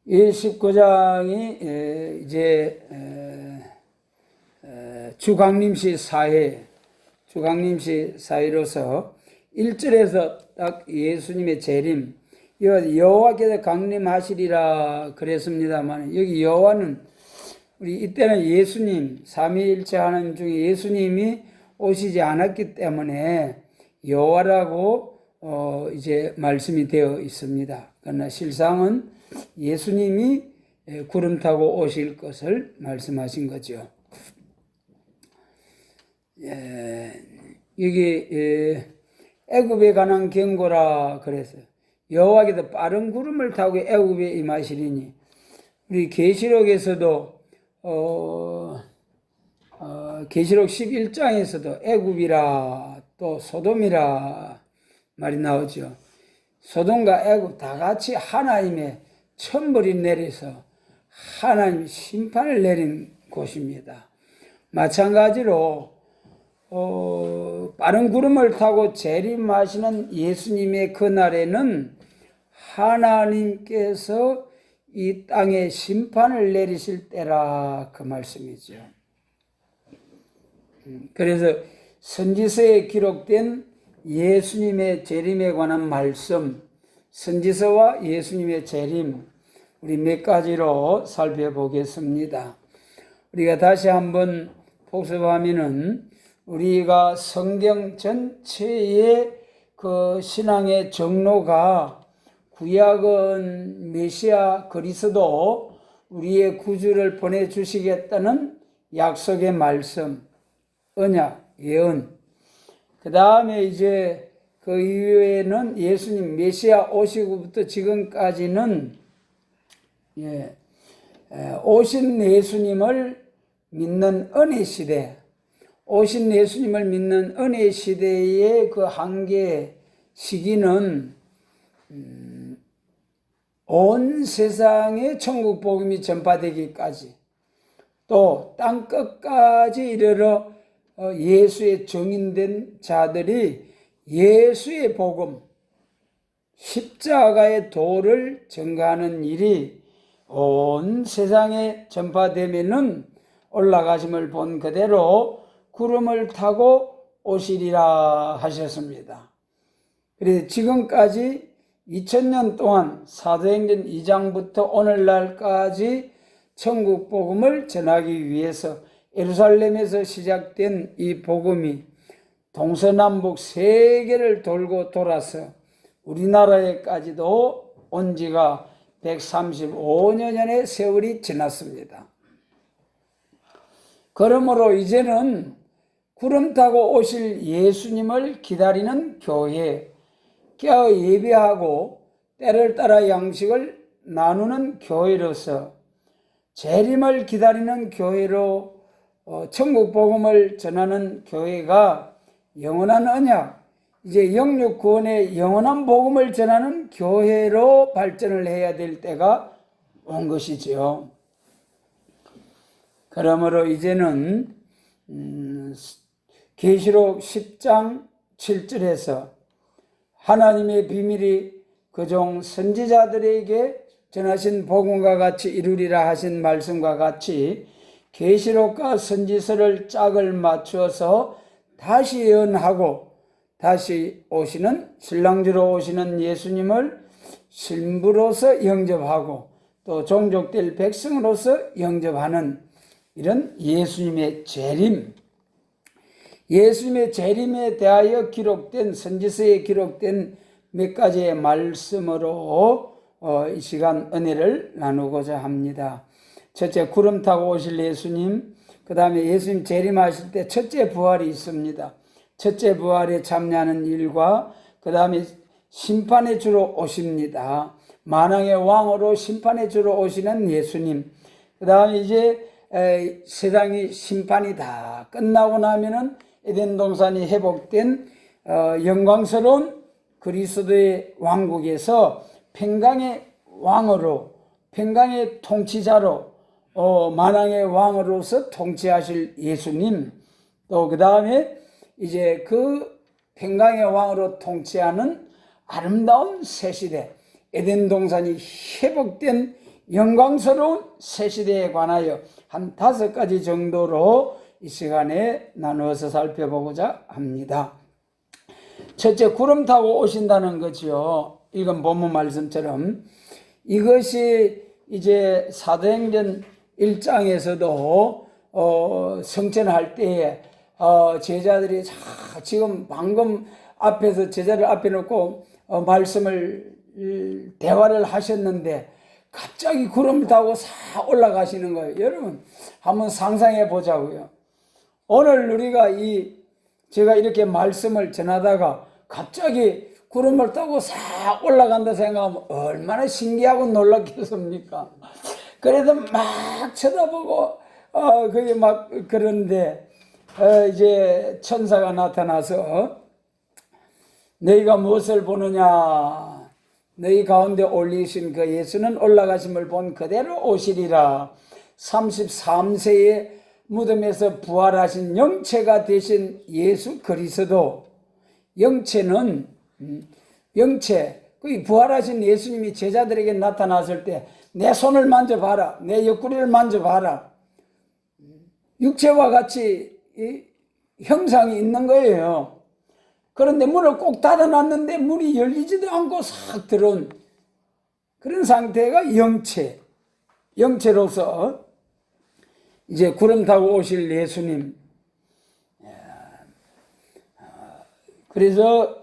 이 19장이 이제 주강림시 사회로서 1절에서 딱 예수님의 재림, 여호와께서 강림하시리라 그랬습니다만, 여기 여호와는 우리 이때는 예수님, 삼위일체 하나님 중에 예수님이 오시지 않았기 때문에 여호와라고 이제 말씀이 되어 있습니다. 그러나 실상은 예수님이 구름 타고 오실 것을 말씀하신 거죠. 여기 애굽에 관한 경고라 그랬어요. 여호와께서 빠른 구름을 타고 애굽에 임하시리니, 우리 계시록에서도 계시록 11장에서도 애굽이라 또 소돔이라 말이 나오죠. 소돔과 애굽 다 같이 하나님의 천벌이 내려서 하나님 심판을 내린 곳입니다. 마찬가지로 빠른 구름을 타고 재림하시는 예수님의 그날에는 하나님께서 이 땅에 심판을 내리실 때라 그 말씀이죠. 그래서 선지서에 기록된 예수님의 재림에 관한 말씀, 선지서와 예수님의 재림, 우리 몇 가지로 살펴보겠습니다. 우리가 다시 한번 복습하면은 우리가 성경 전체의 그 신앙의 정로가 구약은 메시아 그리스도 우리의 구주를 보내주시겠다는 약속의 말씀, 언약, 예언. 그 다음에 이제 그 이후에는 예수님 메시아 오시고부터 지금까지는 오신 예수님을 믿는 은혜 시대, 오신 예수님을 믿는 은혜 시대의 그 한계 시기는 온 세상에 천국 복음이 전파되기까지, 또 땅끝까지 이르러 예수의 증인된 자들이 예수의 복음, 십자가의 도를 전가하는 일이 온 세상에 전파되면은 올라가심을 본 그대로 구름을 타고 오시리라 하셨습니다. 그래서 지금까지 2000년 동안 사도행전 2장부터 오늘날까지 천국 복음을 전하기 위해서 예루살렘에서 시작된 이 복음이 동서남북 세계를 돌고 돌아서 우리나라에까지도 온 지가 135년의 세월이 지났습니다. 그러므로 이제는 구름 타고 오실 예수님을 기다리는 교회, 깨어 예배하고 때를 따라 양식을 나누는 교회로서 재림을 기다리는 교회로 천국 복음을 전하는 교회가 영원한 언약, 이제 영육 구원의 영원한 복음을 전하는 교회로 발전을 해야 될 때가 온 것이지요. 그러므로 이제는 계시록 10장 7절에서 하나님의 비밀이 그종 선지자들에게 전하신 복음과 같이 이루리라 하신 말씀과 같이 계시록과 선지서를 짝을 맞추어서 다시 예언하고 다시 오시는 신랑주로 오시는 예수님을 신부로서 영접하고 또 종족될 백성으로서 영접하는 이런 예수님의 재림, 예수님의 재림에 대하여 기록된 선지서에 기록된 몇 가지의 말씀으로 이 시간 은혜를 나누고자 합니다. 첫째, 구름 타고 오실 예수님, 그 다음에 예수님 재림하실 때 첫째 부활이 있습니다. 첫째 부활에 참여하는 일과 그 다음에 심판의 주로 오십니다. 만왕의 왕으로 심판의 주로 오시는 예수님, 그 다음에 이제 세상이 심판이 다 끝나고 나면은 에덴 동산이 회복된 영광스러운 그리스도의 왕국에서 평강의 왕으로, 평강의 통치자로, 만왕의 왕으로서 통치하실 예수님, 또 그 다음에 이제 그 평강의 왕으로 통치하는 아름다운 새 시대, 에덴 동산이 회복된 영광스러운 새 시대에 관하여 한 5가지 정도로 이 시간에 나누어서 살펴보고자 합니다. 첫째, 구름 타고 오신다는 거죠. 읽은 본문 말씀처럼 이것이 이제 사도행전 1장에서도 성천할 때에 제자들이 지금 방금 앞에서 제자를 앞에 놓고 말씀을 대화를 하셨는데 갑자기 구름을 타고 싹 올라가시는 거예요. 여러분 한번 상상해 보자고요. 오늘 우리가 제가 이렇게 말씀을 전하다가 갑자기 구름을 타고 싹 올라간다 생각하면 얼마나 신기하고 놀랍겠습니까? 그래도 막 쳐다보고 그게 막 그런데 이제 천사가 나타나서 너희가 무엇을 보느냐? 너희 가운데 올리신 그 예수는 올라가심을 본 그대로 오시리라. 33세의 무덤에서 부활하신 영체가 되신 예수 그리스도. 영체는 그 부활하신 예수님이 제자들에게 나타났을 때 내 손을 만져봐라, 내 옆구리를 만져봐라. 육체와 같이 형상이 있는 거예요. 그런데 문을 꼭 닫아놨는데 문이 열리지도 않고 싹 들어온 그런 상태가 영체로서 이제 구름 타고 오실 예수님. 그래서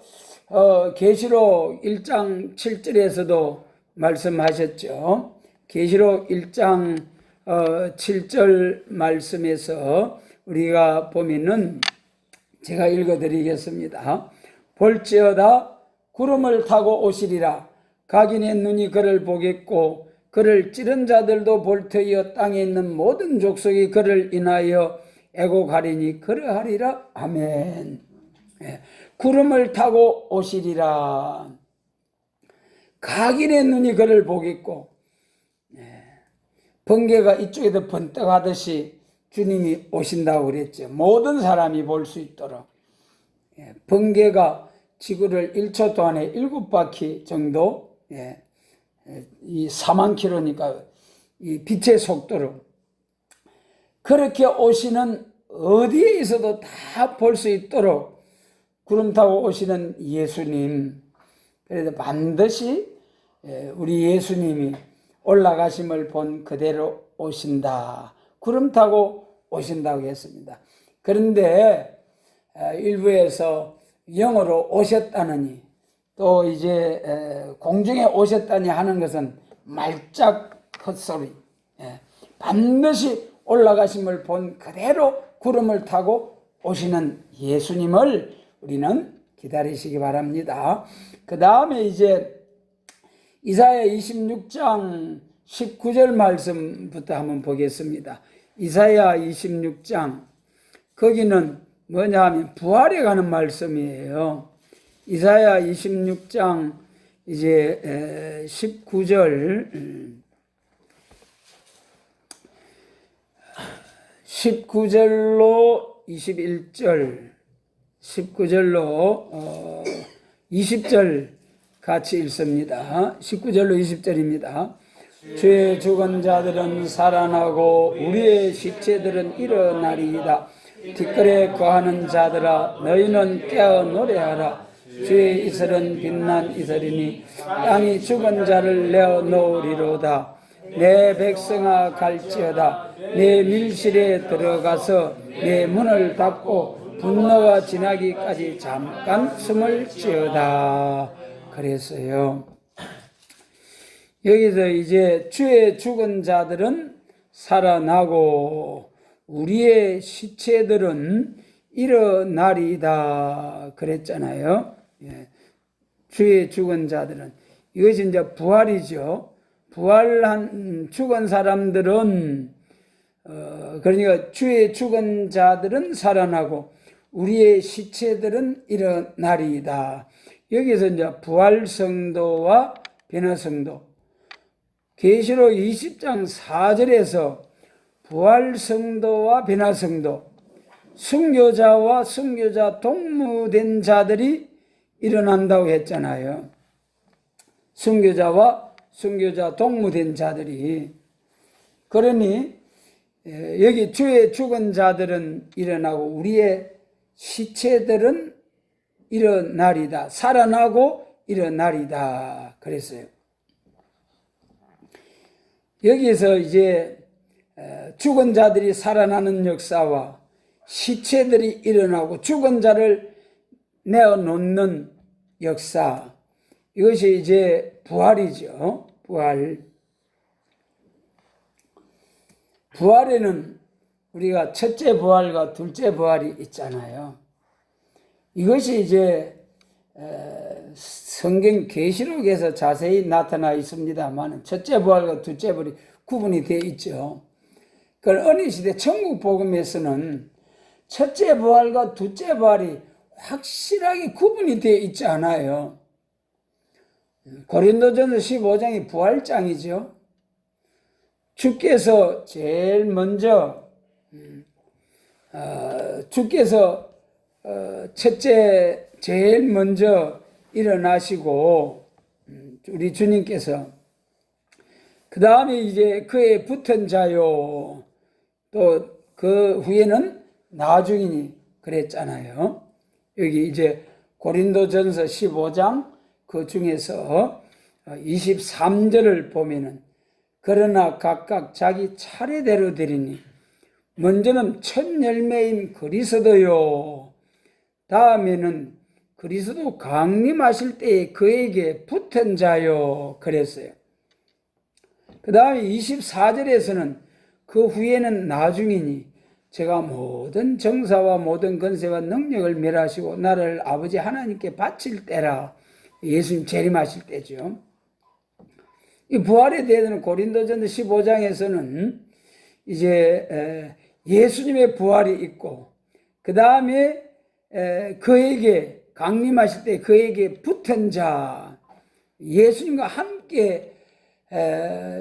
계시록 1장 7절에서도 말씀하셨죠. 계시록 1장 7절 말씀에서 우리가 보면은 제가 읽어드리겠습니다. 볼지어다 구름을 타고 오시리라. 각인의 눈이 그를 보겠고 그를 찌른 자들도 볼 터이요 땅에 있는 모든 족속이 그를 인하여 애곡하리니 그러하리라. 아멘. 구름을 타고 오시리라. 각인의 눈이 그를 보겠고 번개가 이쪽에도 번뜩하듯이 주님이 오신다고 그랬죠. 모든 사람이 볼 수 있도록. 번개가 지구를 1초 동안에 7바퀴 정도, 이 4만 킬로니까 이 빛의 속도로 그렇게 오시는 어디에 있어도 다 볼 수 있도록 구름 타고 오시는 예수님. 그래서 반드시 우리 예수님이 올라가심을 본 그대로 오신다. 구름 타고 오신다고 했습니다. 그런데 일부에서 영어로 오셨다느니 또 이제 공중에 오셨다니 하는 것은 말짝 헛소리. 반드시 올라가심을 본 그대로 구름을 타고 오시는 예수님을 우리는 기다리시기 바랍니다. 그 다음에 이제 이사야 26장 19절 말씀부터 한번 보겠습니다. 이사야 26장 거기는 뭐냐 하면 부활에 관한 말씀이에요. 이사야 26장 이제 19절로 21절 19절로 20절 같이 읽습니다. 19절로 20절입니다. 주의 죽은 자들은 살아나고 우리의 시체들은 일어나리이다. 뒷뜰에 거하는 자들아 너희는 깨어 노래하라. 주의 이슬은 빛난 이슬이니 땅이 죽은 자를 내어 놓으리로다. 내 백성아 갈지어다. 내 밀실에 들어가서 내 문을 닫고 분노가 지나기까지 잠깐 숨을 지어다. 그랬어요. 여기서 이제 주의 죽은 자들은 살아나고 우리의 시체들은 일어나리이다 그랬잖아요. 주의 죽은 자들은 이것이 이제 부활이죠. 부활한 죽은 사람들은 그러니까 주의 죽은 자들은 살아나고 우리의 시체들은 일어나리이다. 여기서 이제 부활 성도와 변화 성도. 계시록 20장 4절에서 부활 성도와 변화 성도, 순교자와 순교자 동무된 자들이 일어난다고 했잖아요. 순교자와 순교자, 동무된 자들이. 그러니 여기 주의 죽은 자들은 일어나고 우리의 시체들은 일어나리다. 살아나고 일어나리다. 그랬어요. 여기서 이제 죽은 자들이 살아나는 역사와 시체들이 일어나고 죽은 자를 내어놓는 역사, 이것이 이제 부활이죠. 부활에는 우리가 첫째 부활과 둘째 부활이 있잖아요. 이것이 이제 성경 계시록에서 자세히 나타나 있습니다만 첫째 부활과 둘째 부활이 구분이 되어 있죠. 그런 어느 시대 천국 복음에서는 첫째 부활과 둘째 부활이 확실하게 구분이 되어 있지 않아요. 고린도전서 15장이 부활장이죠. 주께서 제일 먼저 주께서 첫째 제일 먼저 일어나시고 우리 주님께서 그 다음에 이제 그에 붙은 자요, 또 그 후에는 나중이니 그랬잖아요. 여기 이제 고린도전서 15장 그 중에서 23절을 보면은 그러나 각각 자기 차례대로 되리니 먼저는 첫 열매인 그리스도요, 다음에는 그리스도 강림하실 때에 그에게 붙은 자요 그랬어요. 그 다음에 24절에서는 그 후에는 나중이니 제가 모든 정사와 모든 권세와 능력을 멸하시고 나를 아버지 하나님께 바칠 때라. 예수님 재림하실 때죠. 이 부활에 대해서는 고린도전서 15장에서는 이제 예수님의 부활이 있고 그 다음에 그에게 강림하실 때 그에게 붙은 자, 예수님과 함께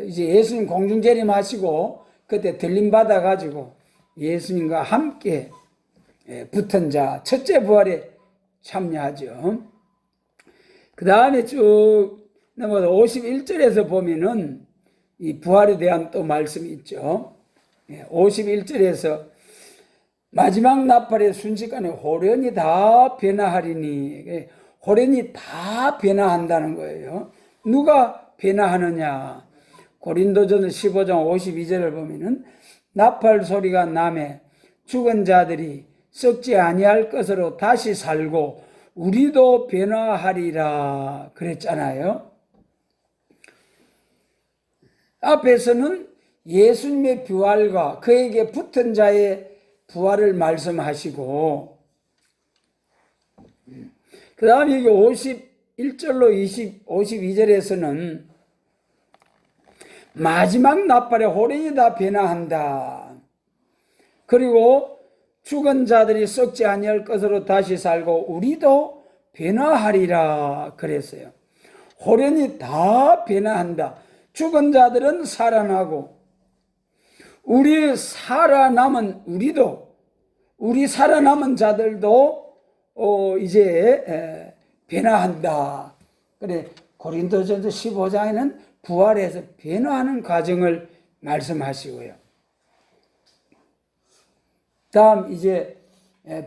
이제 예수님 공중 재림하시고 그때 들림 받아 가지고 예수님과 함께 붙은 자, 첫째 부활에 참여하죠. 그 다음에 쭉 넘어서 51절에서 보면은 이 부활에 대한 또 말씀이 있죠. 51절에서 마지막 나팔의 순식간에 호련이 다 변화하리니, 호련이 다 변화한다는 거예요. 누가 변화하느냐? 고린도전서 15장 52절을 보면은 나팔 소리가 나매 죽은 자들이 썩지 아니할 것으로 다시 살고 우리도 변화하리라 그랬잖아요. 앞에서는 예수님의 부활과 그에게 붙은 자의 부활을 말씀하시고 그 다음에 이게 51절로 52절에서는 마지막 나팔에 호련이 다 변화한다. 그리고 죽은 자들이 썩지 아니할 것으로 다시 살고 우리도 변화하리라 그랬어요. 호련이 다 변화한다. 죽은 자들은 살아나고 우리 살아남은 자들도 이제 변화한다. 그래 고린도전서 15장에는 부활해서 변화하는 과정을 말씀하시고요. 다음 이제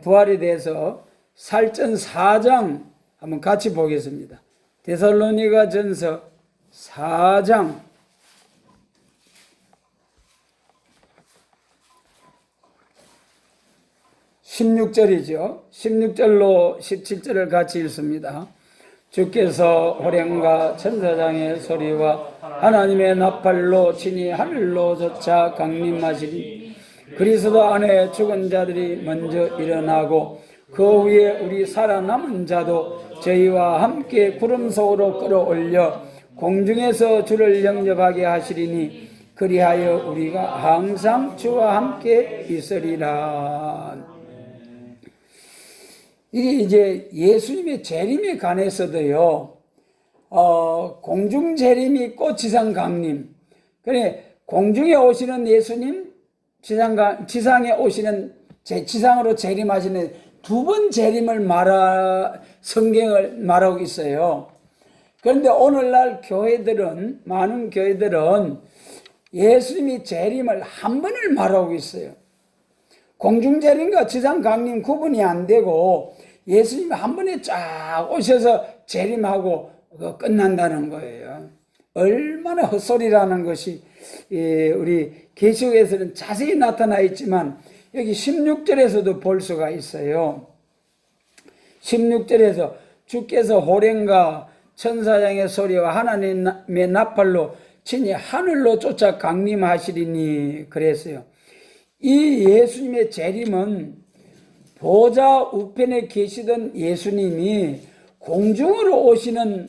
부활에 대해서 살전 4장 한번 같이 보겠습니다. 데살로니가 전서 4장 16절이죠. 16절로 17절을 같이 읽습니다. 주께서 호령과 천사장의 소리와 하나님의 나팔로 친히 하늘로 솟아 강림하시리. 그리스도 안에 죽은 자들이 먼저 일어나고 그 후에 우리 살아남은 자도 저희와 함께 구름 속으로 끌어올려 공중에서 주를 영접하게 하시리니 그리하여 우리가 항상 주와 함께 있으리라. 이게 이제 예수님의 재림에 관해서도요, 공중 재림이 있고 지상 강림. 그래, 공중에 오시는 예수님, 지상에 오시는, 지상으로 재림하시는 두 번 재림을 성경을 말하고 있어요. 그런데 오늘날 교회들은, 많은 교회들은 예수님이 재림을 한 번을 말하고 있어요. 공중재림과 지상강림 구분이 안 되고 예수님이 한 번에 쫙 오셔서 재림하고 끝난다는 거예요. 얼마나 헛소리라는 것이 우리 계시록에서는 자세히 나타나 있지만 여기 16절에서도 볼 수가 있어요. 16절에서 주께서 호령과 천사장의 소리와 하나님의 나팔로 친히 하늘로 쫓아 강림하시리니 그랬어요. 이 예수님의 재림은 보좌 우편에 계시던 예수님이 공중으로 오시는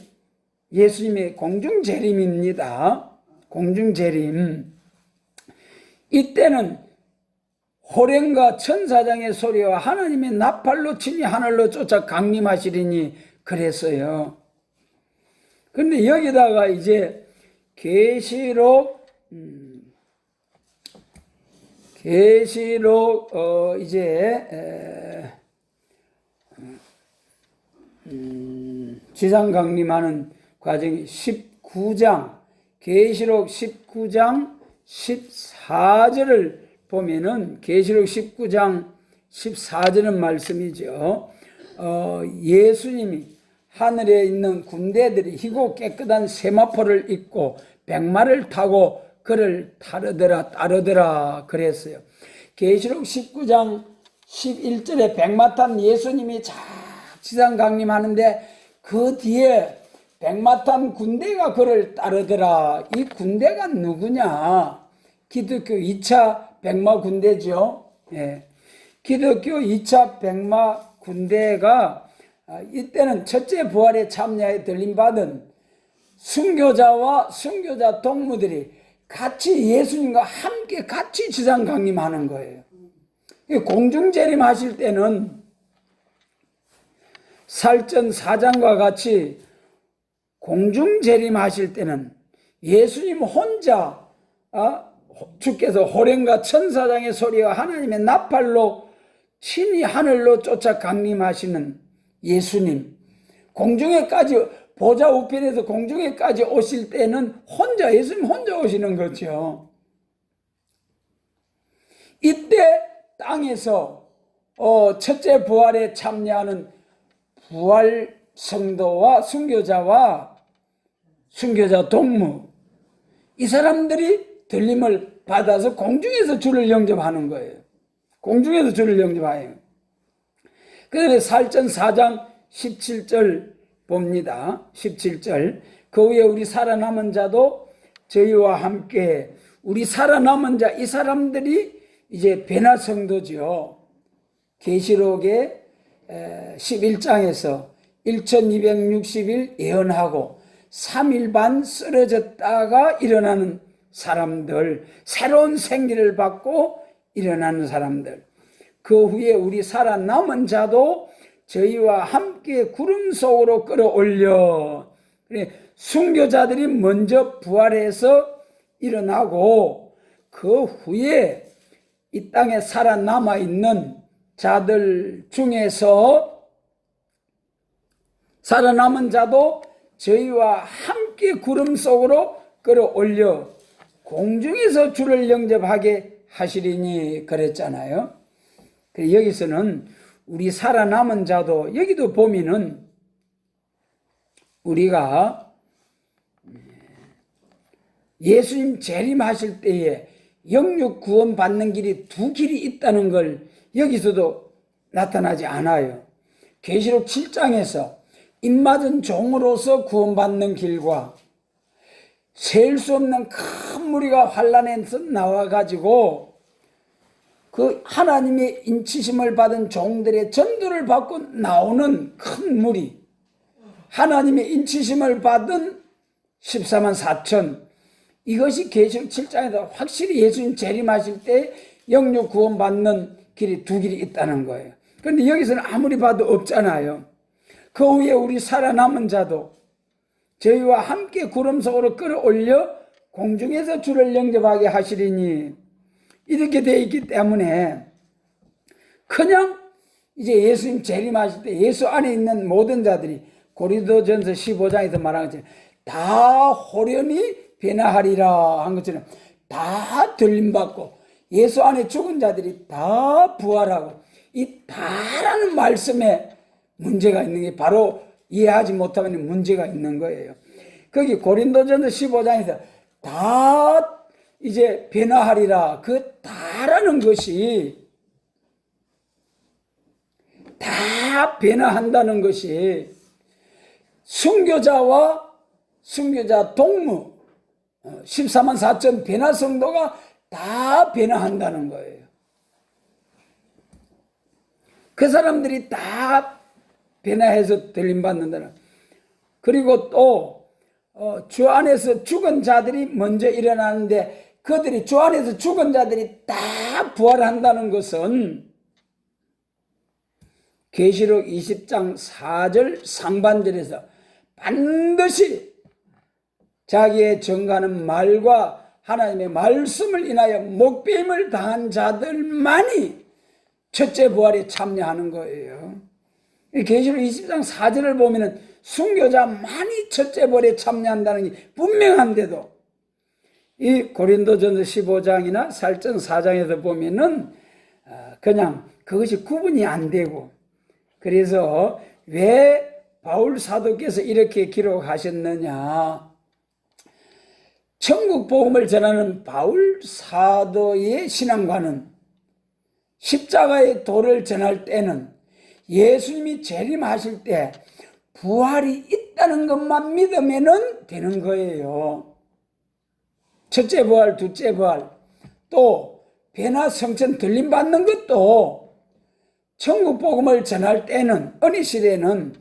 예수님의 공중재림입니다. 공중재림. 이때는 호령과 천사장의 소리와 하나님의 나팔로 친히 하늘로 쫓아 강림하시리니 그랬어요. 그런데 여기다가 이제 계시록 지상 강림하는 과정이 19장, 계시록 19장 14절을 보면은 계시록 19장 14절은 말씀이죠. 예수님이 하늘에 있는 군대들이 희고 깨끗한 세마포를 입고 백마를 타고 그를 따르더라 그랬어요. 계시록 19장 11절에 백마 탄 예수님이 지상 강림하는데 그 뒤에 백마 탄 군대가 그를 따르더라. 이 군대가 누구냐? 기독교 2차 백마 군대죠. 예. 기독교 2차 백마 군대가 이때는 첫째 부활의 참여에 들림받은 순교자와 순교자 동무들이 같이 예수님과 함께 같이 지상 강림하는 거예요. 공중재림 하실 때는 살전 4장과 같이 공중재림 하실 때는 예수님 혼자 주께서 호령과 천사장의 소리와 하나님의 나팔로 친히 하늘로 쫓아 강림하시는 예수님, 공중에까지 보좌 우편에서 공중에까지 오실 때는 예수님 혼자 오시는 거죠. 이때 땅에서 첫째 부활에 참여하는 부활 성도와 순교자와 순교자 동무, 이 사람들이 들림을 받아서 공중에서 주를 영접하는 거예요. 공중에서 주를 영접해요. 그다음에 살전 4장 17절 봅니다. 17절. 그 후에 우리 살아남은 자도 저희와 함께, 우리 살아남은 자, 이 사람들이 이제 베나 성도죠. 계시록의 11장에서 1260일 예언하고 3일 반 쓰러졌다가 일어나는 사람들, 새로운 생기를 받고 일어나는 사람들, 그 후에 우리 살아남은 자도 저희와 함께 구름 속으로 끌어올려, 순교자들이 먼저 부활해서 일어나고 그 후에 이 땅에 살아남아 있는 자들 중에서 살아남은 자도 저희와 함께 구름 속으로 끌어올려 공중에서 주를 영접하게 하시리니 그랬잖아요. 여기서는 우리 살아남은 자도, 여기도 보면은 우리가 예수님 재림하실 때에 영육 구원 받는 길이 두 길이 있다는 걸 여기서도 나타나지 않아요. 계시록 7장에서 입맞은 종으로서 구원받는 길과 셀 수 없는 큰 무리가 환란에서 나와가지고 그 하나님의 인치심을 받은 종들의 전도를 받고 나오는 큰 무리, 하나님의 인치심을 받은 14만 4천, 이것이 계시록 7장에서 확실히 예수님 재림하실 때 영육 구원 받는 길이 두 길이 있다는 거예요. 그런데 여기서는 아무리 봐도 없잖아요. 그 후에 우리 살아남은 자도 저희와 함께 구름 속으로 끌어올려 공중에서 주를 영접하게 하시리니, 이렇게 되어 있기 때문에 그냥 이제 예수님 재림하실 때 예수 안에 있는 모든 자들이 고린도전서 15장에서 말한 것처럼 다 호련히 변화하리라 한 것처럼 다 들림받고 예수 안에 죽은 자들이 다 부활하고 이 다라는 말씀에 문제가 있는 게 바로 이해하지 못하면 문제가 있는 거예요. 거기 고린도전서 15장에서 다 이제 변화하리라 그 다라는 것이 다 변화한다는 것이 순교자와 순교자 동무 14만 4천 변화 성도가 다 변화한다는 거예요. 그 사람들이 다 변화해서 들림받는다는. 그리고 또 주 안에서 죽은 자들이 먼저 일어나는데 그들이 주 안에서 죽은 자들이 다 부활한다는 것은 계시록 20장 4절 상반절에서 반드시 자기의 정가는 말과 하나님의 말씀을 인하여 목배임을 당한 자들만이 첫째 부활에 참여하는 거예요. 계시록 20장 4절을 보면은 순교자만이 첫째 부활에 참여한다는 게 분명한데도 이 고린도전서 15장이나 살전 4장에서 보면은 그냥 그것이 구분이 안 되고, 그래서 왜 바울 사도께서 이렇게 기록하셨느냐. 천국 복음을 전하는 바울 사도의 신앙과는 십자가의 도를 전할 때는 예수님이 재림하실 때 부활이 있다는 것만 믿으면 되는 거예요. 첫째 부활, 둘째 부활, 또 변화 성천 들림 받는 것도 천국 복음을 전할 때는, 어느 시대는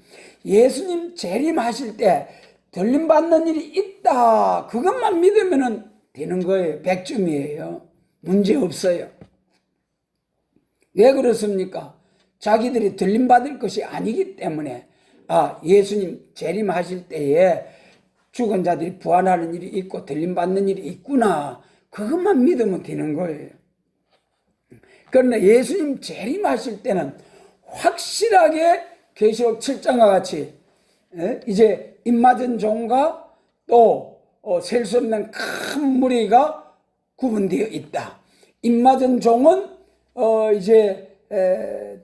예수님 재림하실 때 들림 받는 일이 있다, 그것만 믿으면 되는 거예요. 100점이에요. 문제 없어요. 왜 그렇습니까? 자기들이 들림 받을 것이 아니기 때문에 예수님 재림하실 때에 죽은 자들이 부활하는 일이 있고 들림 받는 일이 있구나, 그것만 믿으면 되는 거예요. 그러나 예수님 재림하실 때는 확실하게 계시록 7장과 같이 이제 입맞은 종과 또 셀 수 없는 큰 무리가 구분되어 있다. 입맞은 종은 이제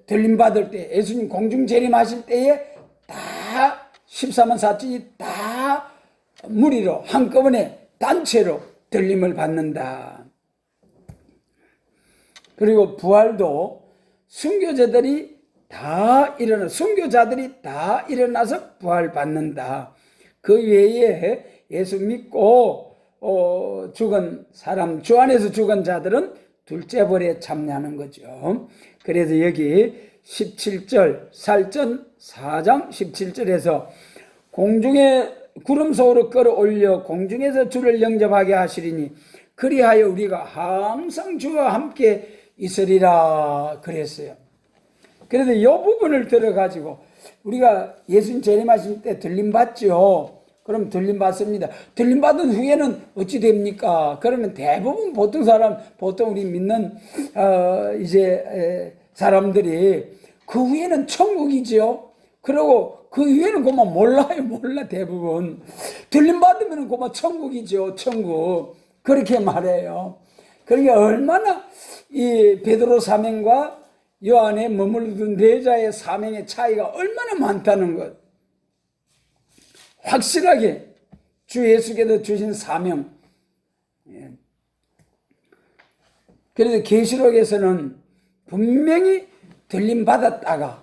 들림 받을 때, 예수님 공중 재림하실 때에 다 14만 4천이 다 무리로 한꺼번에 단체로 들림을 받는다. 그리고 부활도 순교자들이 다 일어나서 부활 받는다. 그 외에 예수 믿고 죽은 사람, 주 안에서 죽은 자들은 둘째 부활에 참여하는 거죠. 그래서 여기 17절 살전 4장 17절에서 공중에 구름 속으로 끌어올려 공중에서 주를 영접하게 하시리니 그리하여 우리가 항상 주와 함께 있으리라 그랬어요. 그래서 이 부분을 들어가지고 우리가 예수님 재림하실 때 들림받죠. 그럼 들림받습니다. 들림받은 후에는 어찌 됩니까? 그러면 대부분 보통 우리 믿는 사람들이 그 후에는 천국이죠. 그리고 그 후에는 그만 몰라 대부분. 들림받으면 그만 천국이죠. 천국. 그렇게 말해요. 그러니까 얼마나 이 베드로 사명과 요한의 머물던 네 자의 사명의 차이가 얼마나 많다는 것. 확실하게 주 예수께서 주신 사명. 그래서 계시록에서는 분명히 들림받았다가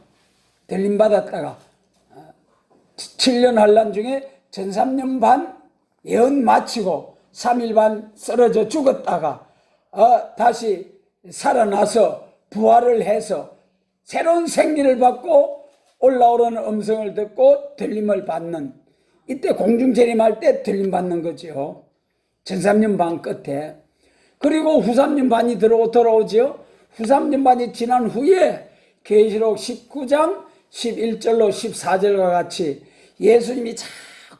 7년 환란 중에 전 3년 반 예언 마치고 3일 반 쓰러져 죽었다가 다시 살아나서 부활을 해서 새로운 생리를 받고 올라오는 음성을 듣고 들림을 받는, 이때 공중재림할 때 들림 받는 거죠. 전 3년 반 끝에. 그리고 후 3년 반이 돌아오죠. 후 3년 반이 지난 후에 계시록 19장 11절로 14절과 같이 예수님이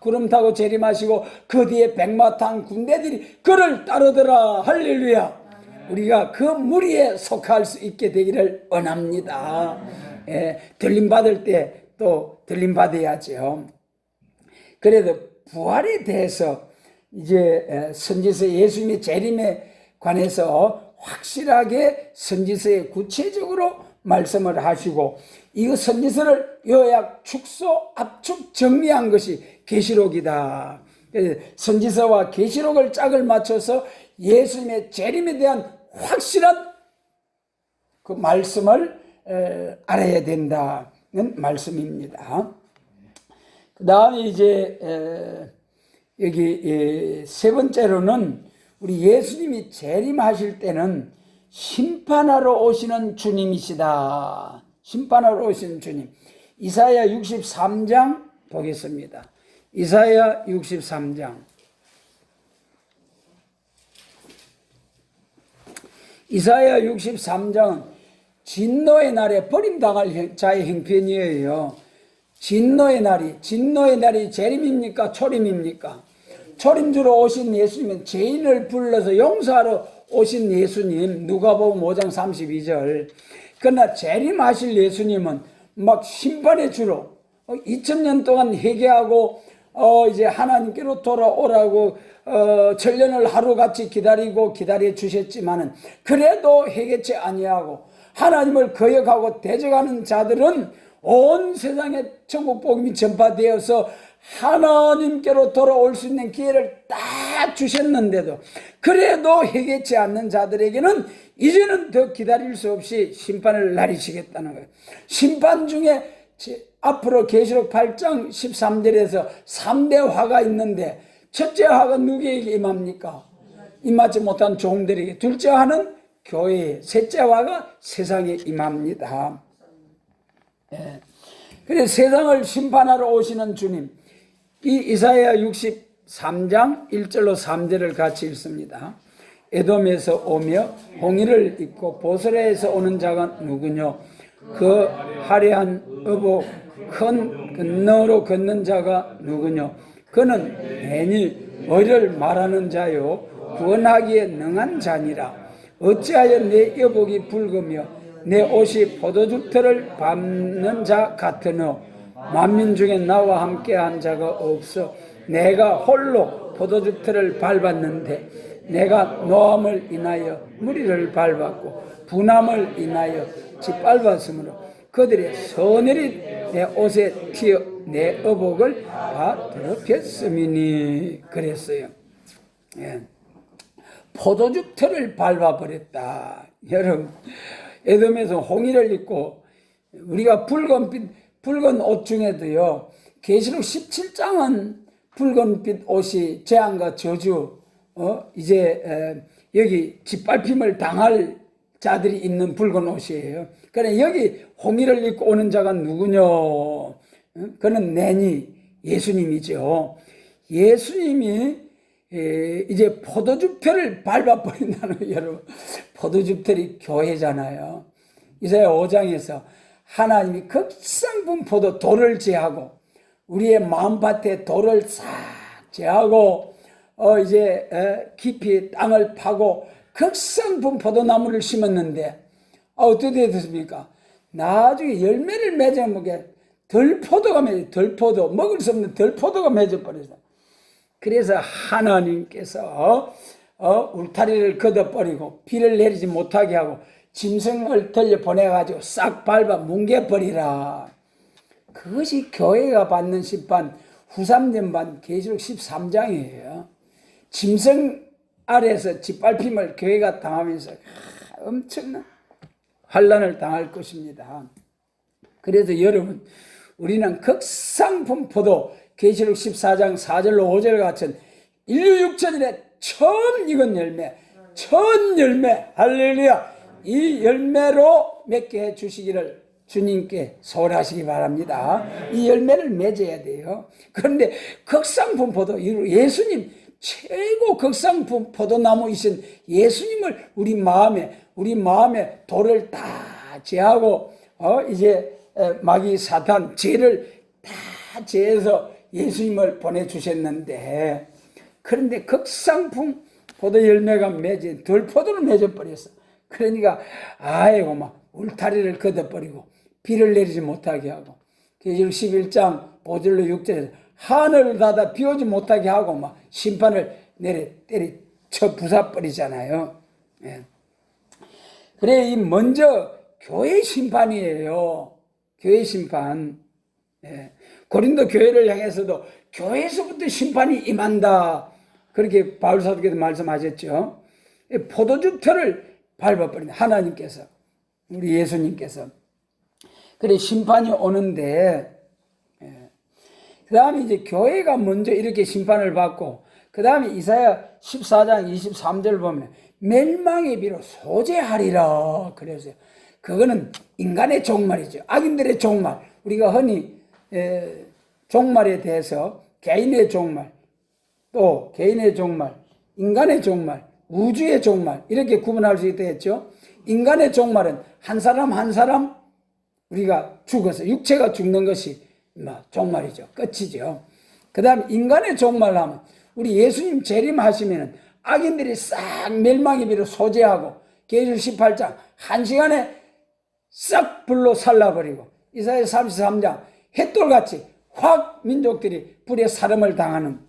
구름 타고 재림하시고 그 뒤에 백마탄 군대들이 그를 따르더라. 할렐루야. 우리가 그 무리에 속할 수 있게 되기를 원합니다. 들림 받을 때 또 들림받아야죠. 그래도 부활에 대해서 이제 선지서 예수님의 재림에 관해서 확실하게 선지서에 구체적으로 말씀을 하시고, 이 선지서를 요약, 축소, 압축, 정리한 것이 계시록이다. 선지서와 계시록을 짝을 맞춰서 예수님의 재림에 대한 확실한 그 말씀을 알아야 된다는 말씀입니다. 그 다음에 이제 여기 세 번째로는 우리 예수님이 재림하실 때는 심판하러 오시는 주님이시다. 심판하러 오시는 주님. 이사야 63장 보겠습니다. 이사야 63장. 이사야 63장은 진노의 날에 버림당할 자의 형편이에요. 진노의 날이 재림입니까? 초림입니까? 초림주로 오신 예수님은 죄인을 불러서 용서하러 오신 예수님, 누가복음 5장 32절. 그러나 재림하실 예수님은 막 심판의 주로 2000년 동안 회개하고 이제 하나님께로 돌아오라고 천년을 하루같이 기다려 주셨지만은, 그래도 회개치 아니하고 하나님을 거역하고 대적하는 자들은 온 세상에 천국 복음이 전파되어서 하나님께로 돌아올 수 있는 기회를 딱 주셨는데도 그래도 회개치 않는 자들에게는 이제는 더 기다릴 수 없이 심판을 내리시겠다는 거예요. 심판 중에 앞으로 계시록 8장 13절에서 3대 화가 있는데, 첫째 화가 누구에게 임합니까? 임하지 못한 종들에게. 둘째 화는 교회에, 셋째 화가 세상에 임합니다. 예. 그래서 세상을 심판하러 오시는 주님, 이 이사야 63장 1절로 3절을 같이 읽습니다. 에돔에서 오며 홍해를 잇고 보스라에서 오는 자가 누구뇨? 그 화려한 어복 큰 건너로 걷는 자가 누구뇨? 그는 내니 의를 말하는 자요 구원하기에 능한 자니라. 어찌하여 내 여복이 붉으며 내 옷이 포도주 털을 밟는 자 같으노? 만민 중에 나와 함께한 자가 없어. 내가 홀로 포도주 털을 밟았는데 내가 노함을 인하여 무리를 밟았고 분함을 인하여 짓밟았으므로 그들의 선혈이 내 옷에 튀어 내 의복을 다 더럽혔음이니. 그랬어요. 예. 포도주 털을 밟아버렸다. 여러분, 에돔에서 홍해를 입고 우리가 붉은 옷 중에도요, 계시록 17장은 붉은빛 옷이 재앙과 저주, 이제 여기 짓밟힘을 당할 자들이 입는 붉은 옷이에요. 그래, 여기 홍해를 입고 오는 자가 누구뇨? 그는 내니 예수님이죠. 예수님이 이제 포도주털을 밟아버린다는 거예요. 여러분, 포도주털이 교회잖아요. 이사야 5장에서 하나님이 극상품 포도 돌을 제하고 우리의 마음밭에 돌을 싹 제하고 이제 깊이 땅을 파고 극상품 포도나무를 심었는데 어떻게 됐습니까? 나중에 열매를 맺어먹게 덜포도가 덜포도, 먹을 수 없는 덜포도가 맺어버렸어. 그래서 하나님께서 울타리를 걷어버리고 비를 내리지 못하게 하고 짐승을 들려보내가지고 싹 밟아 뭉개버리라. 그것이 교회가 받는 심판, 후삼년반 계시록 13장이에요. 짐승 아래에서 짓밟힘을 교회가 당하면서 엄청난 환난을 당할 것입니다. 그래서 여러분, 우리는 극상품 포도, 계시록 14장 4절로 5절 같은 인류 육천일에 처음 익은 열매, 첫 열매, 할렐루야, 이 열매로 맺게 해주시기를 주님께 소원하시기 바랍니다. 이 열매를 맺어야 돼요. 그런데 극상품 포도, 예수님, 최고 극상품 포도나무이신 예수님을 우리 마음에 돌을 다 제하고 이제 마귀 사탄 죄를 다 제해서 예수님을 보내주셨는데, 그런데 극상품 포도 열매가 맺은 덜포도를 맺어버렸어. 그러니까 아이고 막 울타리를 걷어버리고 비를 내리지 못하게 하고 계시록 11장 5절로 6절에서 하늘을 닫아 비오지 못하게 하고 막 심판을 때리쳐 부숴버리잖아요. 예. 그래, 이 먼저 교회 심판이에요. 교회 심판. 예. 고린도 교회를 향해서도 교회에서부터 심판이 임한다. 그렇게 바울 사도께서 말씀하셨죠. 포도주 틀을 밟아버린 하나님께서, 우리 예수님께서. 그래, 심판이 오는데, 그 다음에 이제 교회가 먼저 이렇게 심판을 받고, 그 다음에 이사야 14장 23절 보면, 멸망의 비로 소재하리라. 그래서, 그거는 인간의 종말이죠. 악인들의 종말. 우리가 흔히, 종말에 대해서 개인의 종말, 또 개인의 종말, 인간의 종말, 우주의 종말, 이렇게 구분할 수 있다 했죠. 인간의 종말은 한 사람 한 사람 우리가 죽어서 육체가 죽는 것이 종말이죠. 끝이죠. 그 다음에 인간의 종말하면 우리 예수님 재림하시면은 악인들이 싹 멸망의 비로 소재하고 계시록 18장 1시간에 싹 불로 살라버리고 이사야 33장 햇돌같이 확 민족들이 불에 사름을 당하는,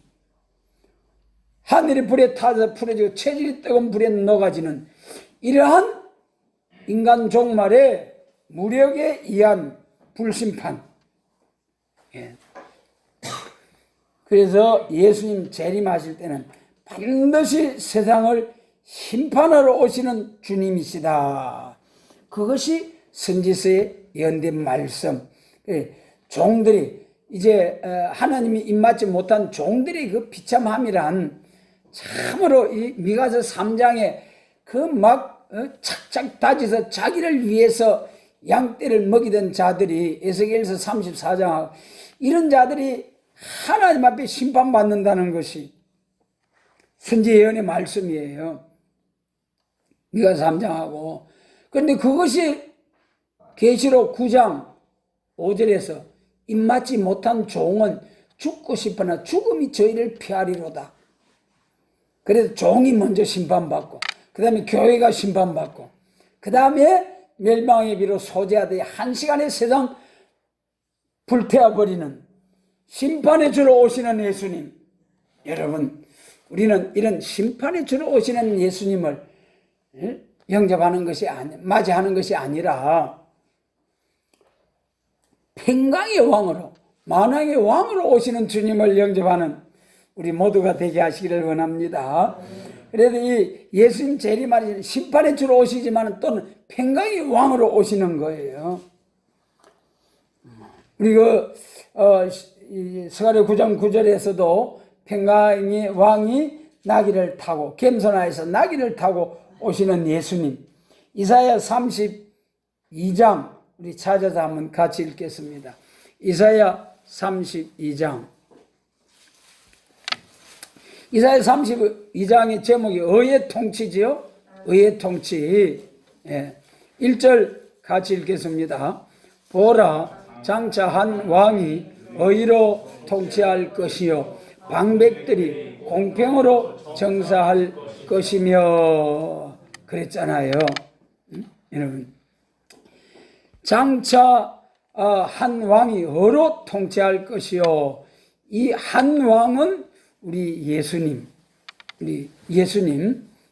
하늘이 불에 타서 풀어지고 체질이 뜨거운 불에 녹아지는 이러한 인간 종말의 무력에 의한 불심판. 예. 그래서 예수님 재림하실 때는 반드시 세상을 심판하러 오시는 주님이시다. 그것이 선지서에 예언된 말씀. 종들이 이제 하나님이 입맞지 못한 종들의 그 비참함이란 참으로 이 미가서 3장에 그 막 착착 다져서 자기를 위해서 양떼를 먹이던 자들이 에스겔서 34장 이런 자들이 하나님 앞에 심판받는다는 것이 선지 예언의 말씀이에요. 미가서 3장하고. 그런데 그것이 계시록 9장 5절에서 입맞지 못한 종은 죽고 싶으나 죽음이 저희를 피하리로다. 그래서 종이 먼저 심판받고 그 다음에 교회가 심판받고 그 다음에 멸망의 비로 소재하되 1시간에 세상 불태워버리는 심판의 주로 오시는 예수님. 여러분, 우리는 이런 심판의 주로 오시는 예수님을 영접하는 것이 맞이하는 것이 아니라 평강의 왕으로, 만왕의 왕으로 오시는 주님을 영접하는 우리 모두가 되게 하시기를 원합니다. 그래도 이 예수님 재림하시는 심판의 주로 오시지만 또는 평강의 왕으로 오시는 거예요. 우리 스가랴 9장 9절에서도 평강의 왕이 나귀를 타고 겸손하여서 나귀를 타고 오시는 예수님. 이사야 32장 우리 찾아서 한번 같이 읽겠습니다. 이사야 32장. 이사야 32장의 제목이 의의 통치지요. 의의 통치. 1절 같이 읽겠습니다. 보라, 장차 한 왕이 의로 통치할 것이요 방백들이 공평으로 정사할 것이며. 그랬잖아요. 여러분, 장차 한 왕이 의로 통치할 것이요. 이 한 왕은 우리 예수님,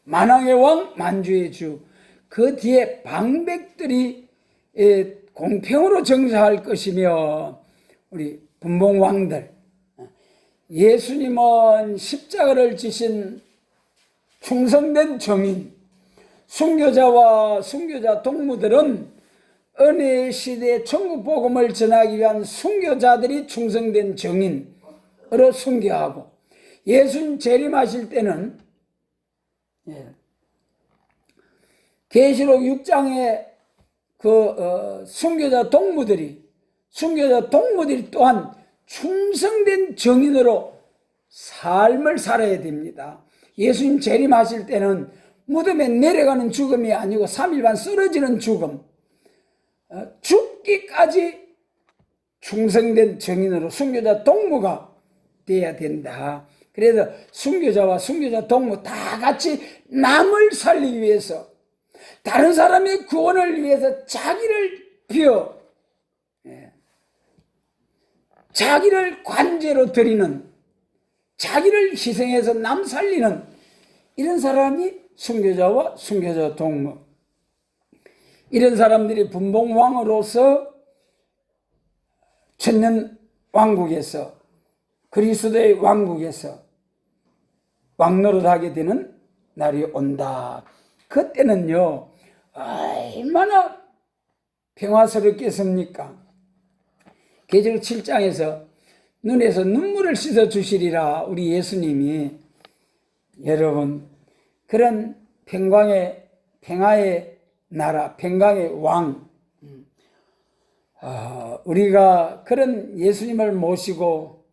만왕의 왕, 만주의 주. 그 뒤에 방백들이 공평으로 정사할 것이며, 우리 분봉왕들. 예수님은 십자가를 지신 충성된 정인, 순교자와 순교자 동무들은 은혜의 시대에 천국 복음을 전하기 위한 순교자들이 충성된 정인으로 순교하고, 예수님 재림하실 때는 계시록 6장에 순교자 동무들이 또한 충성된 정인으로 삶을 살아야 됩니다. 예수님 재림하실 때는 무덤에 내려가는 죽음이 아니고 3일반 쓰러지는 죽음, 죽기까지 충성된 정인으로 순교자 동무가 돼야 된다. 그래서 순교자와 순교자 동무 다 같이 남을 살리기 위해서, 다른 사람의 구원을 위해서 자기를 비워 자기를 관제로 드리는, 자기를 희생해서 남 살리는 이런 사람이 순교자와 순교자 동무. 이런 사람들이 분봉왕으로서 천년 왕국에서, 그리스도의 왕국에서 왕노릇하게 되는 날이 온다. 그때는요 얼마나 평화스럽겠습니까? 계시록 7장에서 눈에서 눈물을 씻어 주시리라 우리 예수님이. 여러분, 그런 평화의 나라, 평강의 왕, 우리가 그런 예수님을 모시고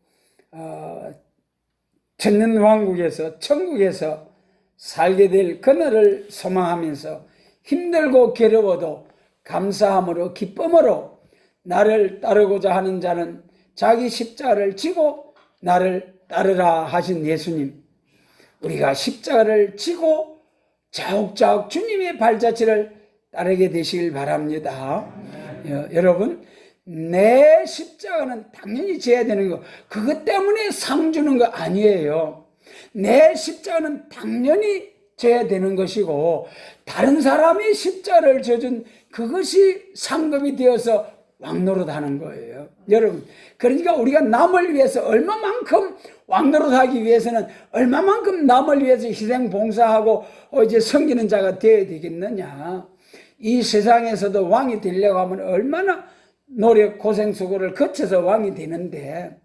천년 왕국에서, 천국에서 살게 될 그날을 소망하면서 힘들고 괴로워도 감사함으로, 기쁨으로 나를 따르고자 하는 자는 자기 십자가를 지고 나를 따르라 하신 예수님. 우리가 십자가를 지고 자욱자욱 주님의 발자취를 따르게 되시길 바랍니다. 여러분, 내 십자가는 당연히 져야 되는 거, 그것 때문에 상 주는 거 아니에요. 내 십자가는 당연히 져야 되는 것이고, 다른 사람이 십자가를 져준 그것이 상급이 되어서 왕노릇하는 거예요. 여러분, 그러니까 우리가 남을 위해서 얼마만큼 왕노릇하기 위해서는 얼마만큼 남을 위해서 희생 봉사하고 이제 섬기는 자가 되어야 되겠느냐. 이 세상에서도 왕이 되려고 하면 얼마나 노력 고생 수고를 거쳐서 왕이 되는데,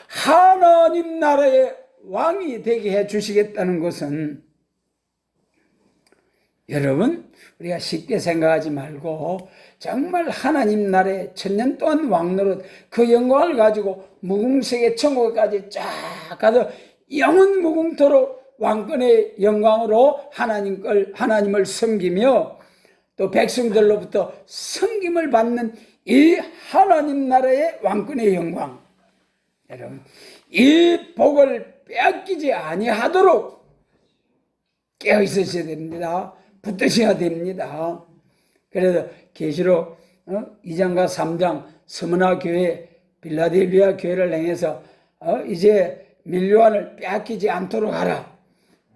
하나님 나라의 왕이 되게 해 주시겠다는 것은, 여러분, 우리가 쉽게 생각하지 말고 정말 하나님 나라의 천년 동안 왕노릇, 그 영광을 가지고 무궁세계 천국까지 쫙 가서 영원 무궁토록 왕권의 영광으로 하나님을 섬기며 또 백성들로부터 섬김을 받는 이 하나님 나라의 왕권의 영광, 여러분, 이 복을 빼앗기지 아니하도록 깨어 있으셔야 됩니다. 붙드셔야 됩니다. 그래서 계시록 2장과 3장 스무나 교회, 빌라델비아 교회를 향해서 이제 밀료관을 빼앗기지 않도록 하라.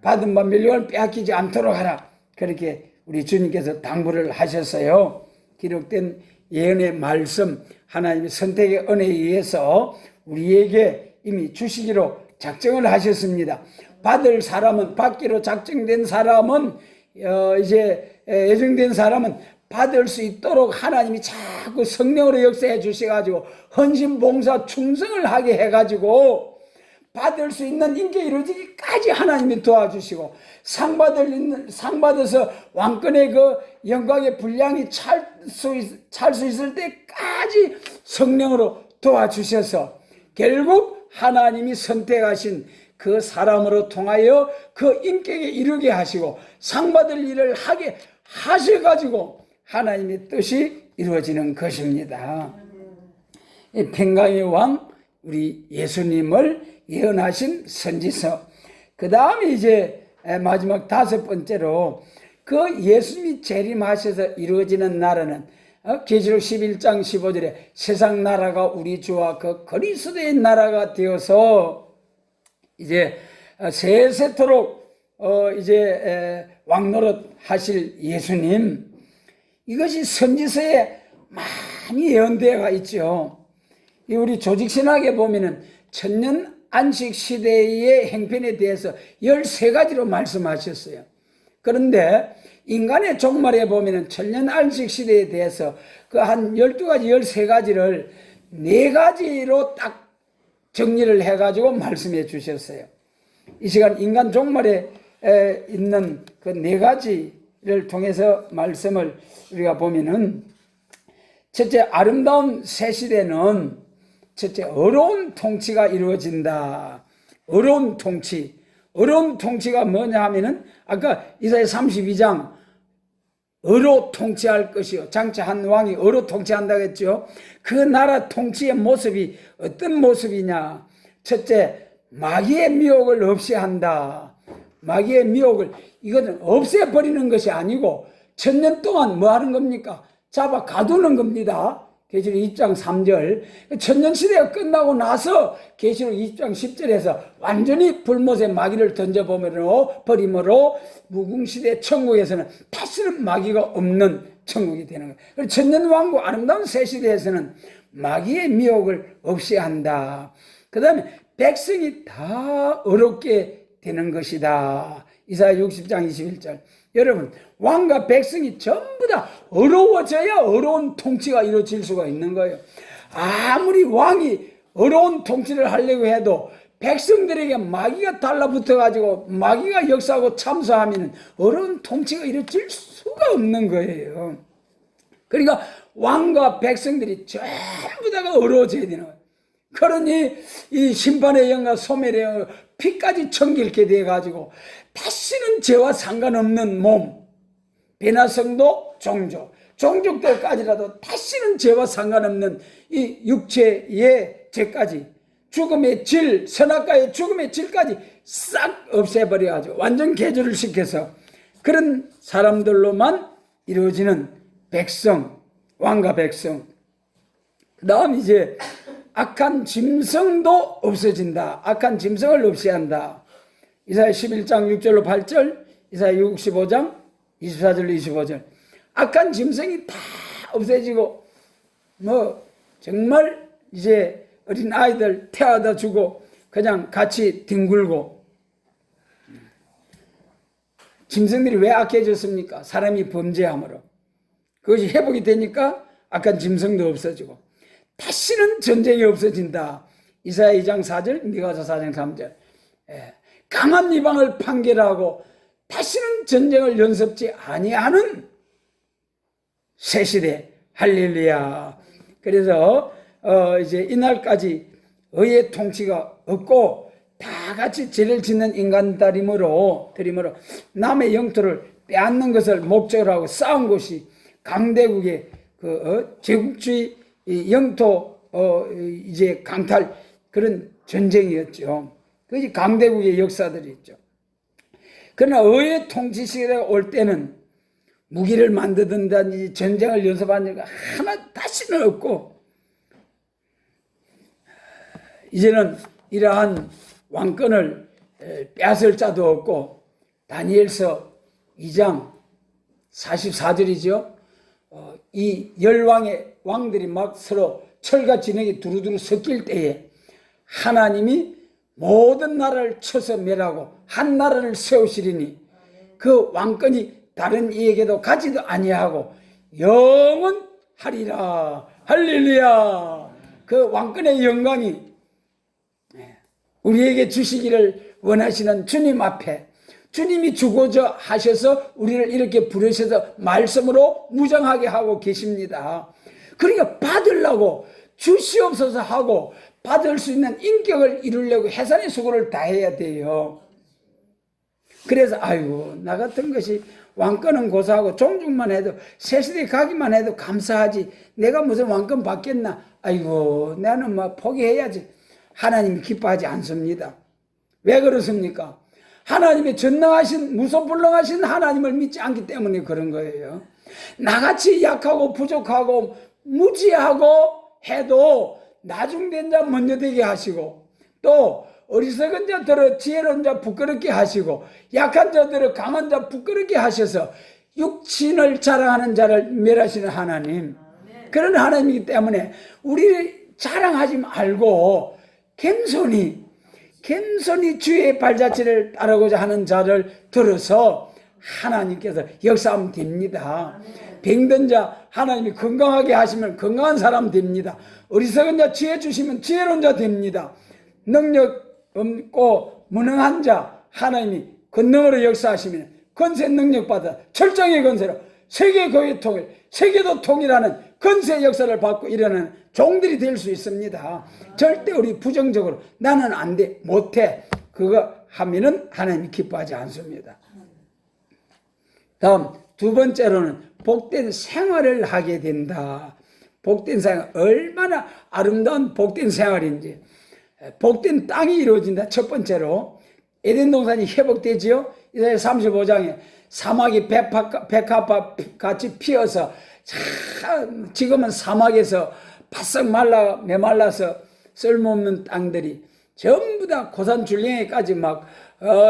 받은 바 밀료관을 빼앗기지 않도록 하라. 그렇게 우리 주님께서 당부를 하셨어요. 기록된 예언의 말씀, 하나님의 선택의 은혜에 의해서 우리에게 이미 주시기로 작정을 하셨습니다. 받을 사람은, 받기로 작정된 사람은, 이제 예정된 사람은 받을 수 있도록 하나님이 자꾸 성령으로 역사해 주셔가지고 헌신, 봉사, 충성을 하게 해가지고 받을 수 있는 인격이 이루어지기까지 하나님이 도와주시고, 상 받아서 왕권의 그 영광의 분량이 찰 수 있을 때까지 성령으로 도와주셔서 결국 하나님이 선택하신 그 사람으로 통하여 그 인격에 이르게 하시고 상 받을 일을 하게 하셔가지고 하나님의 뜻이 이루어지는 것입니다. 이 평강의 왕 우리 예수님을 예언하신 선지서, 그 다음에 이제 마지막 5번째로 그 예수님이 재림하셔서 이루어지는 나라는 계시록 11장 15절에 세상 나라가 우리 주와 그 그리스도의 나라가 되어서 이제 세세토록 이제 왕노릇 하실 예수님, 이것이 선지서에 많이 예언되어 있죠. 우리 조직신학에 보면은 천년 안식 시대의 행편에 대해서 13가지로 말씀하셨어요. 그런데 인간의 종말에 보면은 천년 안식 시대에 대해서 그 한 12가지, 13가지를 4가지로 딱 정리를 해가지고 말씀해 주셨어요. 이 시간 인간 종말에 있는 그 4가지를 통해서 말씀을 우리가 보면은, 첫째, 아름다운 새 시대는 첫째, 어려운 통치가 이루어진다. 어려운 통치. 어려운 통치가 뭐냐 하면은 아까 이사야 32장 어로 통치할 것이요, 장차 한 왕이 어로 통치한다고 했죠. 그 나라 통치의 모습이 어떤 모습이냐. 첫째, 마귀의 미혹을 없이 한다. 마귀의 미혹을, 이것은 없애버리는 것이 아니고 천년 동안 뭐 하는 겁니까? 잡아 가두는 겁니다. 계시록 2장 3절. 천년시대가 끝나고 나서 계시록 2장 10절에서 완전히 불못에 마귀를 버림으로 무궁시대 천국에서는 다시는 마귀가 없는 천국이 되는 거예요. 그리고 천년왕국 아름다운 새시대에서는 마귀의 미혹을 없이 한다. 그 다음에 백성이 다 어렵게 되는 것이다. 이사야 60장 21절. 여러분, 왕과 백성이 전부 다 어려워져야 어려운 통치가 이루어질 수가 있는 거예요. 아무리 왕이 어려운 통치를 하려고 해도 백성들에게 마귀가 달라붙어가지고 마귀가 역사하고 참수하면 어려운 통치가 이루어질 수가 없는 거예요. 그러니까 왕과 백성들이 전부 다가 어려워져야 되는 거예요. 그러니 이 심판의 영과 소멸의 영, 피까지 정결케 돼가지고 다시는 죄와 상관없는 몸, 베나성도 종족들까지라도 다시는 죄와 상관없는 이 육체의 죄까지, 죽음의 질, 선악과의 죽음의 질까지 싹 없애버려가지고 완전 개조를 시켜서 그런 사람들로만 이루어지는 백성, 왕과 백성. 그 다음 이제 악한 짐승도 없어진다. 악한 짐승을 없이 한다. 이사야 11장 6절로 8절, 이사야 65장 24절로 25절. 악한 짐승이 다 없어지고 정말 이제 어린 아이들 태워다 주고 그냥 같이 뒹굴고. 짐승들이 왜 악해졌습니까? 사람이 범죄함으로. 그것이 회복이 되니까 악한 짐승도 없어지고 다시는 전쟁이 없어진다. 이사야 2장 4절, 미가서 4장 3절. 강한 이방을 판결하고 다시는 전쟁을 연습지 아니하는 새 시대. 할렐루야. 그래서 이제 이날까지 의의 통치가 없고 다 같이 죄를 짓는 인간들이므로 남의 영토를 빼앗는 것을 목적으로 하고 싸운 것이 강대국의 제국주의 영토 이제 강탈 그런 전쟁이었죠. 그것이 강대국의 역사들이었죠. 그러나 의의 통치 시대가 올 때는 무기를 만들든지 전쟁을 연습하는 거 하나 다시는 없고 이제는 이러한 왕권을 빼앗을 자도 없고 다니엘서 2장 44절이죠. 이 열왕의 왕들이 막 서로 철과 진흙이 두루두루 섞일 때에 하나님이 모든 나라를 쳐서 멸하고 한 나라를 세우시리니 그 왕권이 다른 이에게도 가지도 아니하고 영원하리라. 할렐루야. 그 왕권의 영광이 우리에게 주시기를 원하시는 주님 앞에 주님이 주고자 하셔서 우리를 이렇게 부르셔서 말씀으로 무장하게 하고 계십니다. 그러니까 받으려고 주시옵소서 하고 받을 수 있는 인격을 이루려고 해산의 수고를 다해야 돼요. 그래서 아이고 나 같은 것이 왕권은 고사하고 종중만 해도 새시대 가기만 해도 감사하지 내가 무슨 왕권 받겠나. 아이고 나는 뭐 포기해야지. 하나님이 기뻐하지 않습니다. 왜 그렇습니까? 하나님의 전능하신 무소불능하신 하나님을 믿지 않기 때문에 그런 거예요. 나같이 약하고 부족하고 무지하고 해도 나중된 자 먼저 되게 하시고 또 어리석은 자들을 지혜로운 자 부끄럽게 하시고 약한 자들을 강한 자 부끄럽게 하셔서 육신을 자랑하는 자를 멸하시는 하나님. 그런 하나님이기 때문에 우리 자랑하지 말고 겸손히 주의 발자취를 따르고자 하는 자를 들어서 하나님께서 역사하면 됩니다. 병든 자 하나님이 건강하게 하시면 건강한 사람 됩니다. 어리석은 자 지혜 주시면 지혜로운 자 됩니다. 능력 없고 무능한 자 하나님이 권능으로 역사하시면 권세 능력 받아 철저하게 권세로 세계 거의 통일, 세계도 통일하는 권세 역사를 받고 일어나는 종들이 될 수 있습니다. 절대 우리 부정적으로 나는 안 돼, 못해 그거 하면은 하나님이 기뻐하지 않습니다. 다음 두 번째로는 복된 생활을 하게 된다. 복된 생활, 얼마나 아름다운 복된 생활인지. 복된 땅이 이루어진다. 첫 번째로 에덴 동산이 회복되지요. 이사야 35장에 사막이 백합화 같이 피어서 참 지금은 사막에서 바싹 메말라서 쓸모없는 땅들이 전부 다 고산줄령에까지 막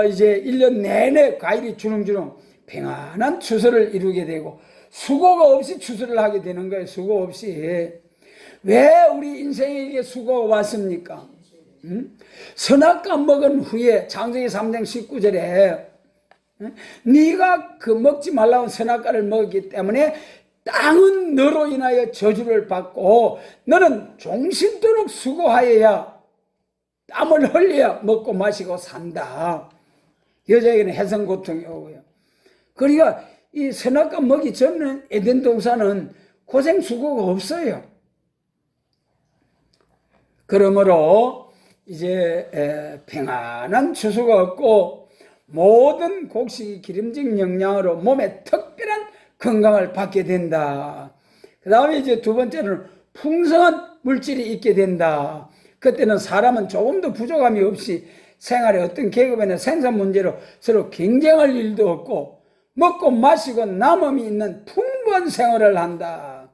이제 1년 내내 과일이 주렁주렁 평안한 추수를 이루게 되고 수고가 없이 추수를 하게 되는 거예요. 수고 없이. 왜 우리 인생에게 수고가 왔습니까? 선악과 먹은 후에 창세기 3장 19절에 네가 그 먹지 말라고 선악과를 먹었기 때문에 땅은 너로 인하여 저주를 받고 너는 종신토록 수고하여야 땀을 흘려야 먹고 마시고 산다. 여자에게는 해성 고통이 오고요. 그러니까 이 선악과 먹기 전에 에덴 동산은 고생 수고가 없어요. 그러므로 이제 평안한 추수가 없고 모든 곡식이 기름진 영양으로 몸에 특별한 건강을 받게 된다. 그 다음에 이제 두 번째는 풍성한 물질이 있게 된다. 그때는 사람은 조금도 부족함이 없이 생활의 어떤 계급이나 생산 문제로 서로 경쟁할 일도 없고 먹고 마시고 남음이 있는 풍부한 생활을 한다.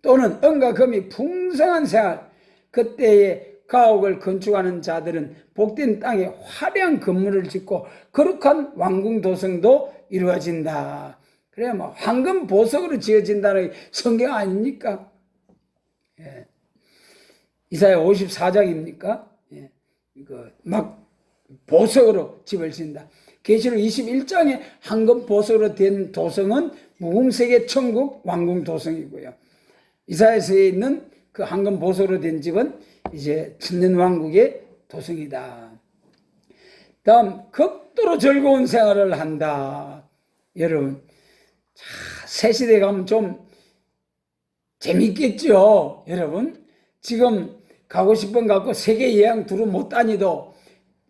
또는 은과 금이 풍성한 생활. 그때의 가옥을 건축하는 자들은 복된 땅에 화려한 건물을 짓고 거룩한 왕궁 도성도 이루어진다. 그래 뭐 황금 보석으로 지어진다는 성경 아닙니까? 예. 이사야 54장입니까? 예. 막 보석으로 집을 짓는다. 계시록 21장에 황금 보석으로 된 도성은 무궁색의 천국 왕궁 도성이고요. 이사야서에 있는 그 황금 보석으로 된 집은 이제 천년 왕국의 도성이다. 다음 극도로 즐거운 생활을 한다. 여러분 새 시대 가면 좀 재밌겠죠. 여러분 지금 가고 싶은 거 갖고 세계 여행 두루 못 다니도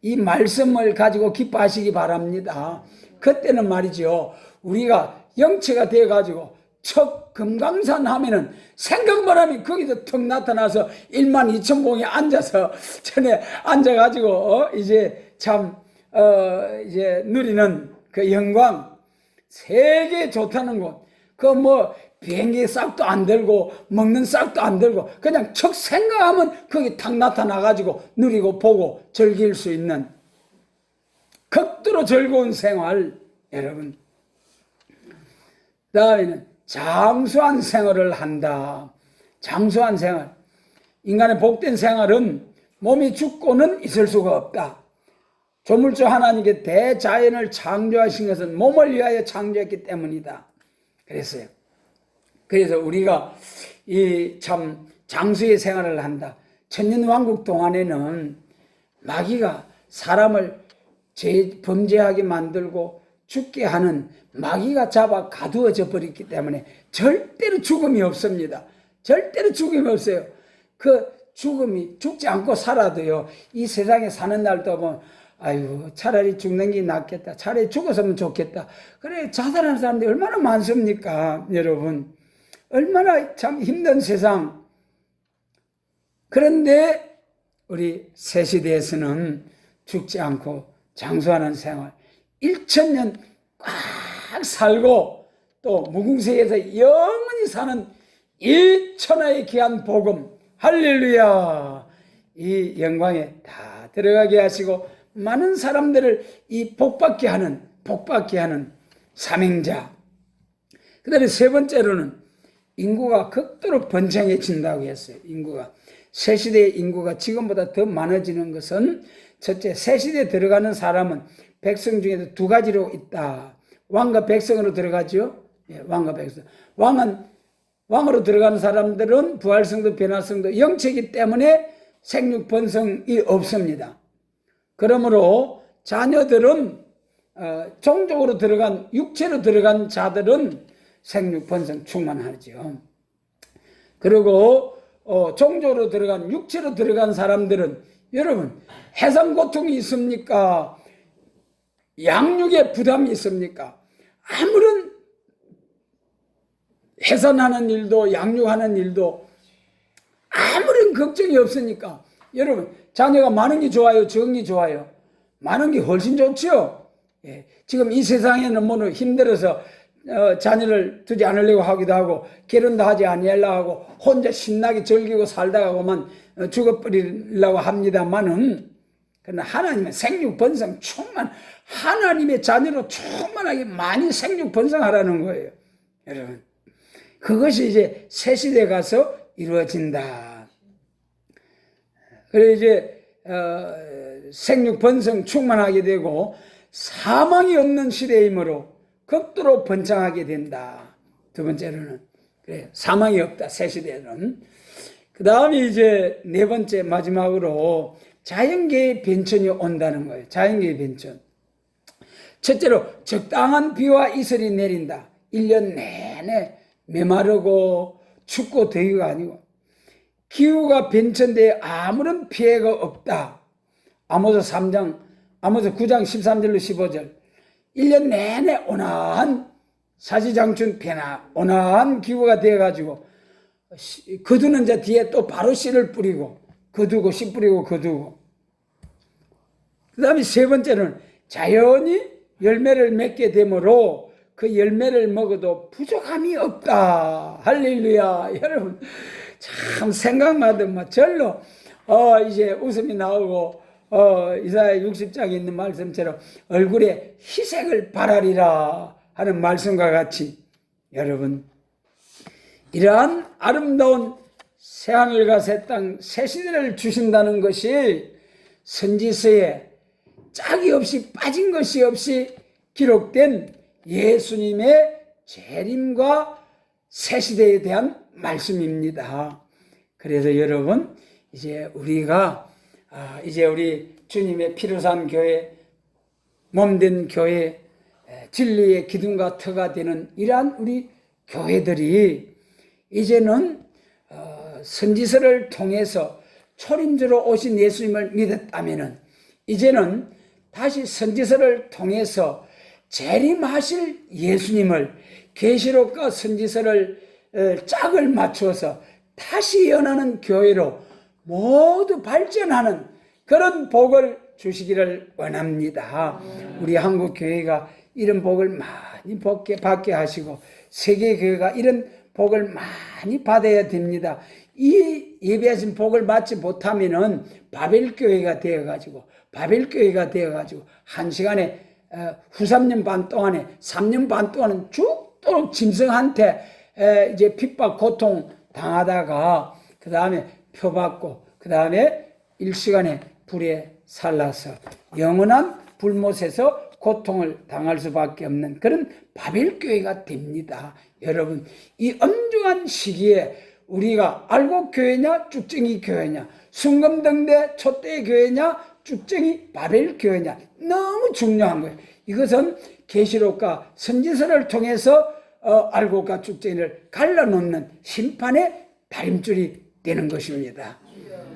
이 말씀을 가지고 기뻐하시기 바랍니다. 그때는 말이죠. 우리가 영체가 되어가지고 첫 금강산 하면은 생각만 하면 거기서 턱 나타나서 12,000봉에 앉아서 전에 앉아가지고 이제 참 이제 누리는 그 영광 세계 좋다는 곳. 그 뭐 비행기 싹도 안 들고 먹는 싹도 안 들고 그냥 척 생각하면 거기 탁 나타나가지고 누리고 보고 즐길 수 있는 극도로 즐거운 생활. 여러분 다음에는 장수한 생활을 한다. 장수한 생활. 인간의 복된 생활은 몸이 죽고는 있을 수가 없다. 조물주 하나님께 대자연을 창조하신 것은 몸을 위하여 창조했기 때문이다. 그랬어요. 그래서 우리가 이 참 장수의 생활을 한다. 천년왕국 동안에는 마귀가 사람을 범죄하게 만들고 죽게 하는 마귀가 잡아 가두어져 버렸기 때문에 절대로 죽음이 없습니다. 절대로 죽음이 없어요. 그 죽음이 죽지 않고 살아도요. 이 세상에 사는 날도 보면 아유 차라리 죽는 게 낫겠다. 차라리 죽었으면 좋겠다. 그래 자살하는 사람들이 얼마나 많습니까? 여러분 얼마나 참 힘든 세상. 그런데 우리 새시대에서는 죽지 않고 장수하는 생활 1000년 꽉 살고 또 무궁세에서 영원히 사는 이 천하의 귀한 복음 할렐루야 이 영광에 다 들어가게 하시고 많은 사람들을 이 복받게 하는 사명자. 그 다음에 세 번째로는 인구가 극도로 번창해진다고 했어요. 인구가 새시대의 인구가 지금보다 더 많아지는 것은 첫째 새시대에 들어가는 사람은 백성 중에도 두 가지로 있다. 왕과 백성으로 들어가죠. 예, 왕과 백성. 왕으로 들어가는 사람들은 부활성도 변화성도 영체이기 때문에 생육 번성이 없습니다. 그러므로 자녀들은 종족으로 들어간 육체로 들어간 자들은 생육 번성 충만하죠. 그리고 종족으로 들어간 육체로 들어간 사람들은 여러분 해상 고통이 있습니까? 양육에 부담이 있습니까? 아무런 해산하는 일도 양육하는 일도 아무런 걱정이 없으니까 여러분 자녀가 많은 게 좋아요? 적은 게 좋아요? 많은 게 훨씬 좋죠. 예, 지금 이 세상에는 뭐 힘들어서 자녀를 두지 않으려고 하기도 하고 결혼도 하지 아니하려고 하고 혼자 신나게 즐기고 살다가만 죽어버리려고 합니다만은, 그러나 하나님은 생육 번성 충만, 하나님의 자녀로 충만하게 많이 생육 번성하라는 거예요. 여러분, 그것이 이제 새 시대에 가서 이루어진다. 그래서 이제 생육 번성 충만하게 되고 사망이 없는 시대이므로 극도로 번창하게 된다. 두 번째로는 그래, 사망이 없다. 새 시대는. 그 다음에 이제 네 번째 마지막으로 자연계의 변천이 온다는 거예요. 자연계의 변천. 첫째로 적당한 비와 이슬이 내린다. 1년 내내 메마르고 춥고 더위가 아니고 기후가 변천되어 아무런 피해가 없다. 아모스 9장 13절로 15절. 1년 내내 온화한 사시장춘 변화, 온화한 기후가 되어가지고 거두는 자 뒤에 또 바로 씨를 뿌리고 거두고 씨 뿌리고 거두고. 그 다음에 세 번째는 자연히 열매를 맺게 되므로 그 열매를 먹어도 부족함이 없다. 할렐루야. 여러분 참 생각마다 막 절로 이제 웃음이 나오고 이사야 60장에 있는 말씀처럼 얼굴에 희색을 바라리라 하는 말씀과 같이 여러분 이러한 아름다운 새하늘과 새 땅, 새 시대를 주신다는 것이 선지서에 짝이 없이 빠진 것이 없이 기록된 예수님의 재림과 새 시대에 대한 말씀입니다. 그래서 여러분 이제 우리가 이제 우리 주님의 피로 산 교회, 몸된 교회, 진리의 기둥과 터가 되는 이러한 우리 교회들이 이제는 선지서를 통해서 초림주로 오신 예수님을 믿었다면은 이제는 다시 선지서를 통해서 재림하실 예수님을 계시록과 선지서를 짝을 맞추어서 다시 연하는 교회로 모두 발전하는 그런 복을 주시기를 원합니다. 우리 한국 교회가 이런 복을 많이 받게 하시고 세계 교회가 이런 복을 많이 받아야 됩니다. 이 예배하신 복을 받지 못하면은 바벨교회가 되어가지고 한 시간에 후 3년 반 동안에 3년 반 동안은 죽도록 짐승한테 이제 핍박 고통 당하다가 그 다음에 표받고 그 다음에 1시간에 불에 살라서 영원한 불못에서 고통을 당할 수밖에 없는 그런 바벨교회가 됩니다. 여러분 이 엄중한 시기에 우리가 알곡 교회냐 쭉정이 교회냐, 순금등대 촛대 교회냐 쭉정이 바벨교회냐 너무 중요한 거예요. 이것은 계시록과 선지서를 통해서 알곡과 쭉정이를 갈라놓는 심판의 다림줄이 되는 것입니다.